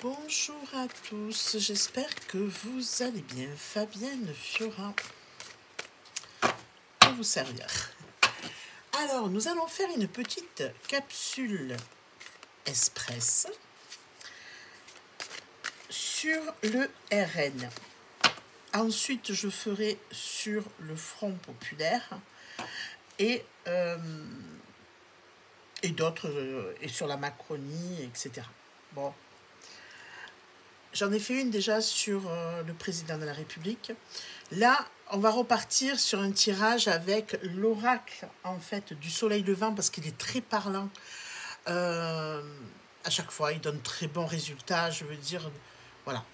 Bonjour à tous, j'espère que vous allez bien. Fabienne Fiora pour vous servir. Alors, nous allons faire une petite capsule express sur le RN. Ensuite, je ferai sur le Front populaire et d'autres, et sur la Macronie, etc. Bon. J'en ai fait une déjà sur le président de la République. Là, on va repartir sur un tirage avec l'oracle, en fait, du soleil levant, parce qu'il est très parlant. À chaque fois, il donne très bons résultats. Je veux dire, voilà,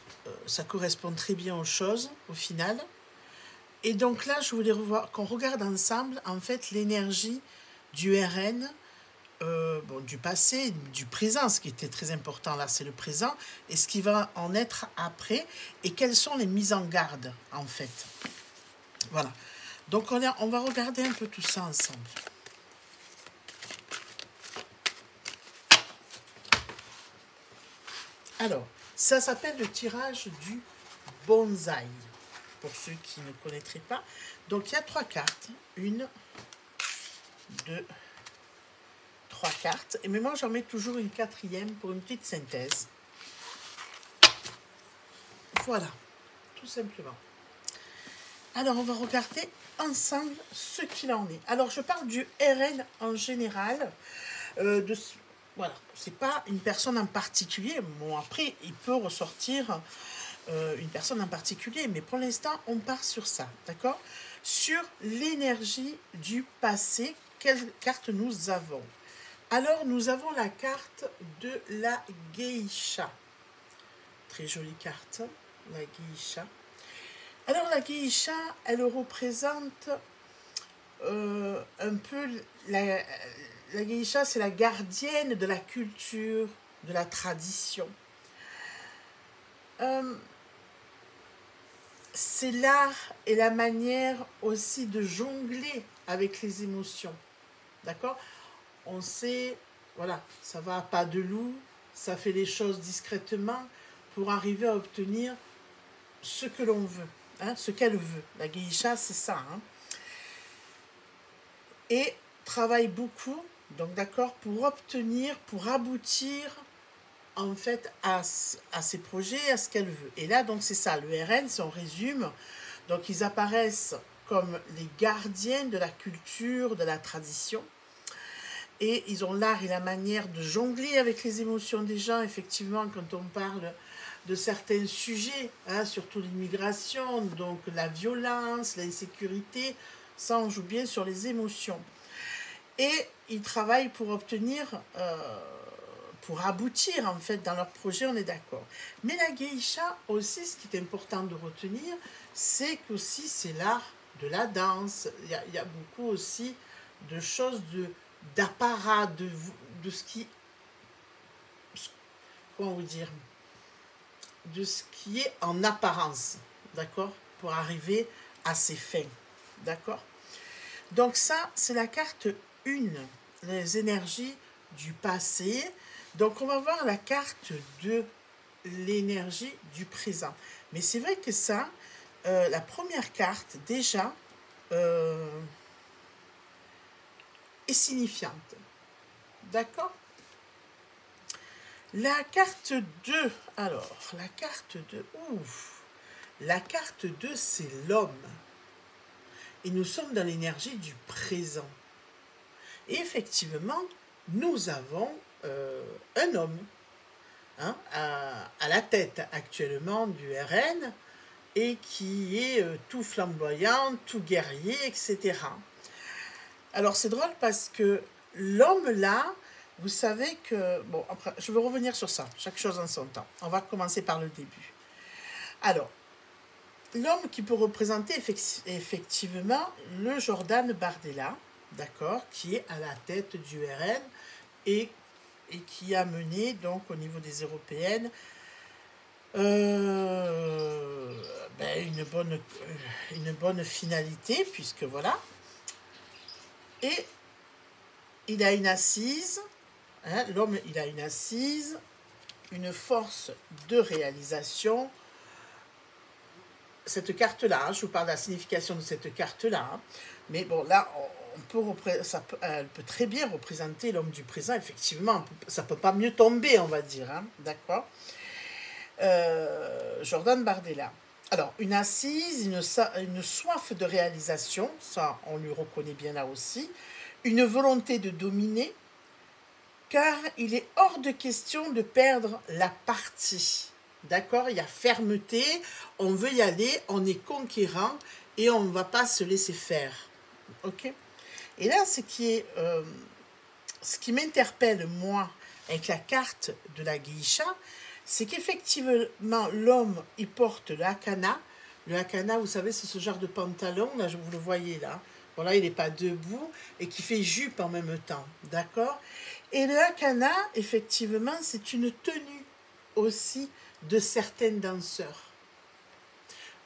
ça correspond très bien aux choses, au final. Et donc là, je voulais qu'on regarde ensemble, en fait, l'énergie du RN, du passé, du présent. Ce qui était très important là, c'est le présent, et ce qui va en être après, et quelles sont les mises en garde, en fait. Voilà. Donc on va regarder un peu tout ça ensemble. Alors, ça s'appelle le tirage du bonsaï, pour ceux qui ne connaîtraient pas. Donc il y a 3 cartes. 1, 2, 3 cartes. Et mais moi, j'en mets toujours une 4e pour une petite synthèse. Voilà, tout simplement. Alors, on va regarder ensemble ce qu'il en est. Alors, je parle du RN en général. Voilà, c'est pas une personne en particulier. Bon, après, il peut ressortir une personne en particulier, mais pour l'instant, on part sur ça, d'accord? Sur l'énergie du passé, quelle carte nous avons? Alors, nous avons la carte de la geisha. Très jolie carte, la geisha. Alors, la geisha, elle représente un peu... La geisha, c'est la gardienne de la culture, de la tradition. C'est l'art et la manière aussi de jongler avec les émotions. D'accord? On sait, voilà, ça va à pas de loup, ça fait les choses discrètement pour arriver à obtenir ce que l'on veut, hein, ce qu'elle veut. La geisha, c'est ça. Hein. Et travaille beaucoup, donc d'accord, pour obtenir, pour aboutir en fait à ses projets, à ce qu'elle veut. Et là, donc c'est ça, le RN, si on résume, donc ils apparaissent comme les gardiens de la culture, de la tradition. Et ils ont l'art et la manière de jongler avec les émotions des gens, effectivement, quand on parle de certains sujets, hein, surtout l'immigration, donc la violence, l'insécurité, ça on joue bien sur les émotions. Et ils travaillent pour obtenir, pour aboutir en fait dans leur projet, on est d'accord. Mais la geisha aussi, ce qui est important de retenir, c'est qu'aussi c'est l'art de la danse. Il y a beaucoup aussi de choses d'apparat, de ce qui... Comment vous dire? De ce qui est en apparence, d'accord? Pour arriver à ses fins, d'accord? Donc ça, c'est la carte 1, les énergies du passé. Donc on va voir la carte de l'énergie du présent. Mais c'est vrai que ça, la première carte, déjà, est signifiante. D'accord? La carte 2, alors, la carte 2, la carte 2, c'est l'homme. Et nous sommes dans l'énergie du présent. Et effectivement, nous avons un homme, hein, à la tête actuellement du RN, et qui est tout flamboyant, tout guerrier, etc. Alors c'est drôle parce que l'homme là, vous savez que... Bon, après, je vais revenir sur ça, chaque chose en son temps. On va commencer par le début. Alors, l'homme qui peut représenter effectivement le Jordan Bardella, d'accord, qui est à la tête du RN et qui a mené, donc, au niveau des européennes, une bonne finalité, puisque voilà. Et il a une assise, hein, l'homme, il a une assise, une force de réalisation. Cette carte-là, je vous parle de la signification de cette carte-là, mais bon, là, elle peut très bien représenter l'homme du présent, effectivement, ça ne peut pas mieux tomber, on va dire, hein, d'accord. Jordan Bardella. Alors, une assise, une soif de réalisation, ça, on lui reconnaît bien là aussi, une volonté de dominer, car il est hors de question de perdre la partie. D'accord? Il y a fermeté, on veut y aller, on est conquérant et on ne va pas se laisser faire. Ok? Et là, ce qui m'interpelle, moi, avec la carte de la geisha, c'est qu'effectivement, l'homme, il porte le hakana. Le hakana, vous savez, c'est ce genre de pantalon, là, vous le voyez là. Bon, là, il n'est pas debout et qui fait jupe en même temps. D'accord? Et le hakana, effectivement, c'est une tenue aussi de certains danseurs.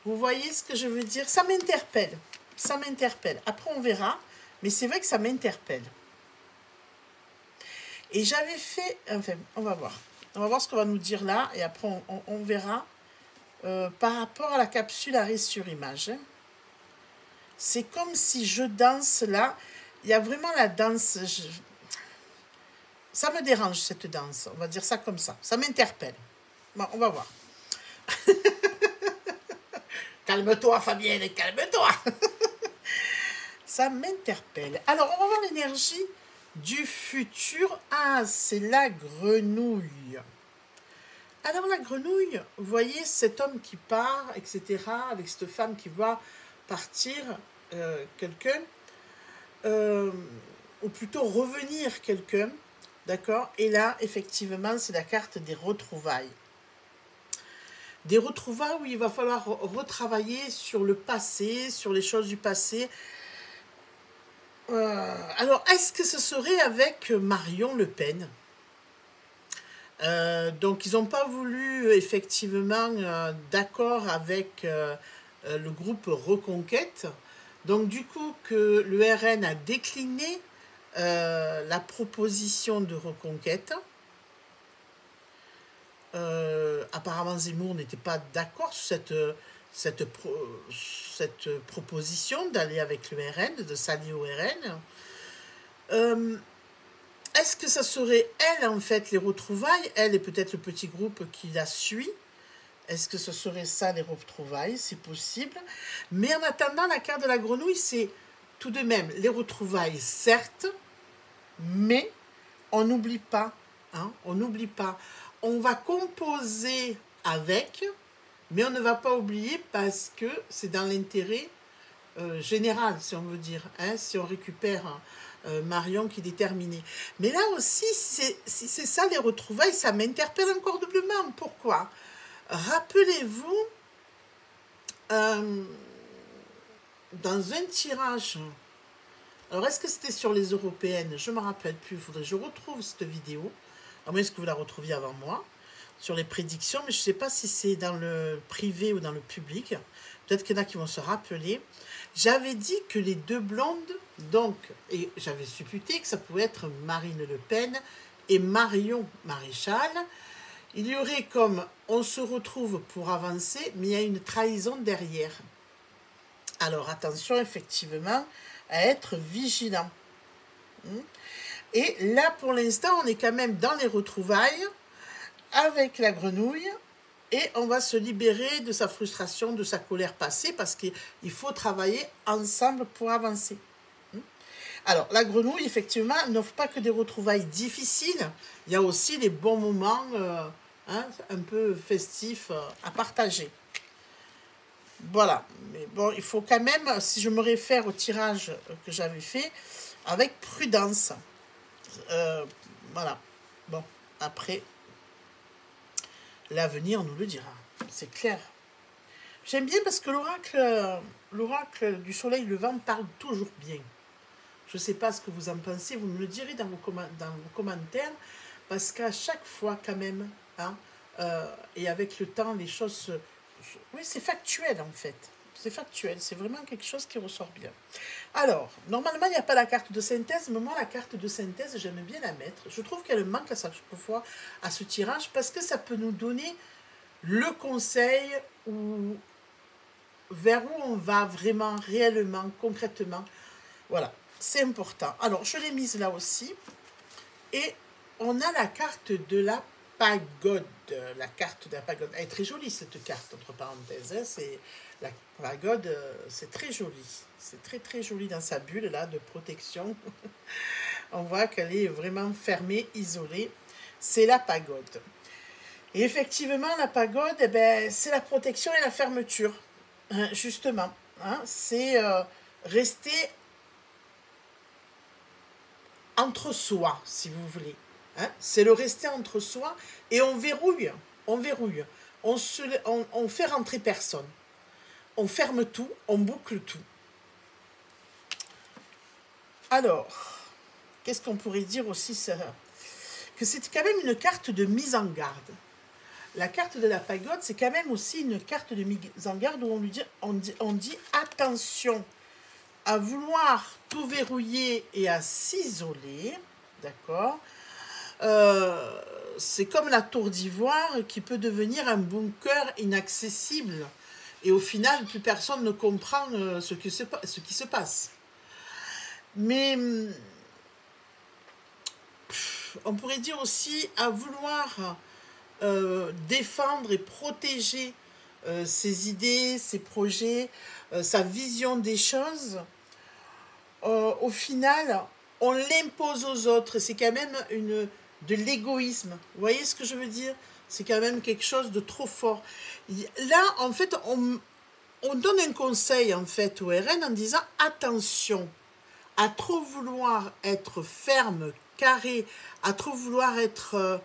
Vous voyez ce que je veux dire? Ça m'interpelle. Ça m'interpelle. Après, on verra. Mais c'est vrai que ça m'interpelle. Et j'avais fait... Enfin, on va voir. On va voir ce qu'on va nous dire là. Et après, on verra par rapport à la capsule arrêt sur image. C'est comme si je danse là. Il y a vraiment la danse... Ça me dérange, cette danse. On va dire ça comme ça. Ça m'interpelle. Bon, on va voir. Calme-toi, Fabienne, calme-toi. Ça m'interpelle. Alors, on va voir l'énergie du futur. Ah, c'est la grenouille. Alors, la grenouille, vous voyez cet homme qui part, etc., avec cette femme qui va partir, quelqu'un, ou plutôt revenir quelqu'un, d'accord? Et là, effectivement, c'est la carte des retrouvailles. Des retrouvailles où il va falloir retravailler sur le passé, sur les choses du passé. Alors, est-ce que ce serait avec Marion Le Pen? Donc, ils n'ont pas voulu, effectivement, d'accord avec le groupe Reconquête. Donc, du coup, que le RN a décliné la proposition de Reconquête. Apparemment, Zemmour n'était pas d'accord sur cette proposition d'aller avec le RN, de s'allier au RN. Est-ce que ça serait elle, en fait, les retrouvailles, elle et peut-être le petit groupe qui la suit? Est-ce que ce serait ça, les retrouvailles? C'est possible. Mais en attendant, la carte de la grenouille, c'est tout de même les retrouvailles, certes, mais on n'oublie pas. Hein, on n'oublie pas. On va composer avec, mais on ne va pas oublier parce que c'est dans l'intérêt général, si on veut dire, hein, si on récupère Marion qui est déterminée. Mais là aussi, si c'est ça les retrouvailles, ça m'interpelle encore doublement. Pourquoi? Rappelez-vous, dans un tirage, alors est-ce que c'était sur les européennes? Je ne me rappelle plus, il faudrait que je retrouve cette vidéo, à moins que vous la retrouviez avant moi, sur les prédictions, mais je ne sais pas si c'est dans le privé ou dans le public. Peut-être qu'il y en a qui vont se rappeler. J'avais dit que les deux blondes, donc, et j'avais supputé que ça pouvait être Marine Le Pen et Marion Maréchal. Il y aurait comme on se retrouve pour avancer, mais il y a une trahison derrière. Alors attention effectivement à être vigilant. Et là pour l'instant on est quand même dans les retrouvailles avec la grenouille. Et on va se libérer de sa frustration, de sa colère passée, parce qu'il faut travailler ensemble pour avancer. Alors, la grenouille, effectivement, n'offre pas que des retrouvailles difficiles. Il y a aussi les bons moments un peu festifs à partager. Voilà. Mais bon, il faut quand même, si je me réfère au tirage que j'avais fait, avec prudence. Voilà. Bon, après... L'avenir nous le dira, c'est clair. J'aime bien parce que l'oracle du soleil levant parle toujours bien. Je ne sais pas ce que vous en pensez, vous me le direz dans vos commentaires, parce qu'à chaque fois quand même, hein, et avec le temps, les choses... Oui, c'est factuel en fait. C'est factuel, c'est vraiment quelque chose qui ressort bien. Alors, normalement, il n'y a pas la carte de synthèse, mais moi, la carte de synthèse, j'aime bien la mettre. Je trouve qu'elle manque à chaque fois à ce tirage parce que ça peut nous donner le conseil ou vers où on va vraiment, réellement, concrètement. Voilà, c'est important. Alors, je l'ai mise là aussi. Et on a la carte de la pagode. La carte de la pagode. Elle est très jolie, cette carte, entre parenthèses. Hein. C'est, la pagode, c'est très joli. C'est très, très joli dans sa bulle, là, de protection. On voit qu'elle est vraiment fermée, isolée. C'est la pagode. Et effectivement, la pagode, eh ben, c'est la protection et la fermeture. Hein, justement. Hein, c'est rester entre soi, si vous voulez. Hein? C'est le rester entre soi et on verrouille. On verrouille. On fait rentrer personne. On ferme tout, on boucle tout. Alors, qu'est-ce qu'on pourrait dire aussi ça? Que c'est quand même une carte de mise en garde. La carte de la pagode, c'est quand même aussi une carte de mise en garde où on dit attention à vouloir tout verrouiller et à s'isoler, d'accord, c'est comme la tour d'ivoire qui peut devenir un bunker inaccessible. Et au final, plus personne ne comprend ce qui se passe. Mais on pourrait dire aussi à vouloir défendre et protéger ses idées, ses projets, sa vision des choses. Au final, on l'impose aux autres. C'est quand même de l'égoïsme. Vous voyez ce que je veux dire? C'est quand même quelque chose de trop fort. Là, en fait, on donne un conseil en fait au RN en disant attention à trop vouloir être ferme, carré, à trop vouloir être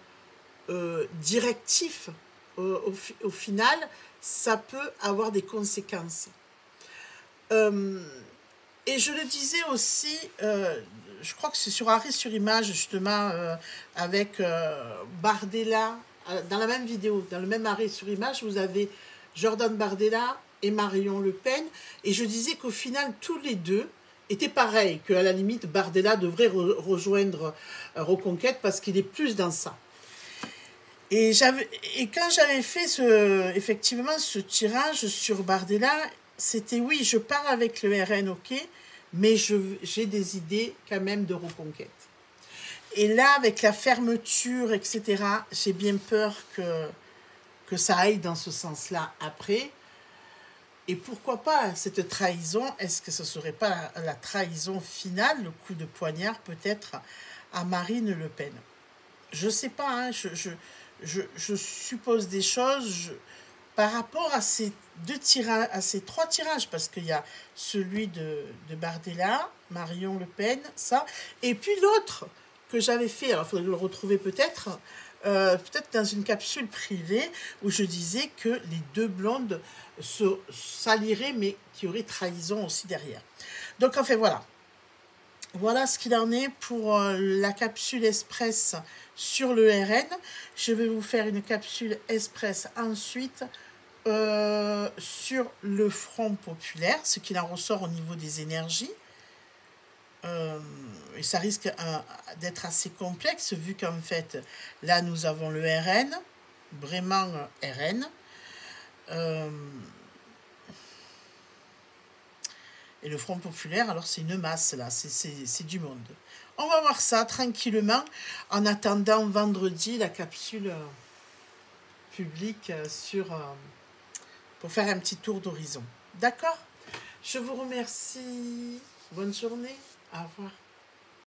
directif. Au final, ça peut avoir des conséquences. Et je le disais aussi, je crois que c'est sur Arrêt sur Image, justement, avec Bardella, dans la même vidéo, dans le même Arrêt sur Image, vous avez Jordan Bardella et Marion Le Pen, et je disais qu'au final, tous les deux étaient pareils, qu'à la limite, Bardella devrait rejoindre Reconquête, parce qu'il est plus dans ça. Et quand j'avais fait effectivement ce tirage sur Bardella, c'était oui, je pars avec le RN, ok, mais j'ai des idées quand même de reconquête. Et là, avec la fermeture, etc., j'ai bien peur que ça aille dans ce sens-là après. Et pourquoi pas cette trahison? Est-ce que ce ne serait pas la trahison finale, le coup de poignard peut-être à Marine Le Pen? Je ne sais pas, hein, je suppose des choses par rapport à ces trois tirages, parce qu'il y a celui de Bardella, Marion Le Pen, ça, et puis l'autre que j'avais fait, alors il faudrait le retrouver peut-être dans une capsule privée, où je disais que les deux blondes s'allieraient, mais qu'il y aurait trahison aussi derrière. Donc en fait, voilà. Voilà ce qu'il en est pour la capsule express sur le RN. Je vais vous faire une capsule express ensuite sur le Front populaire, ce qu'il en ressort au niveau des énergies. Et ça risque d'être assez complexe, vu qu'en fait, là, nous avons le RN, vraiment RN. Et le Front populaire, alors c'est une masse, là, c'est du monde. On va voir ça tranquillement, en attendant vendredi la capsule publique pour faire un petit tour d'horizon. D'accord? Je vous remercie. Bonne journée. Au revoir.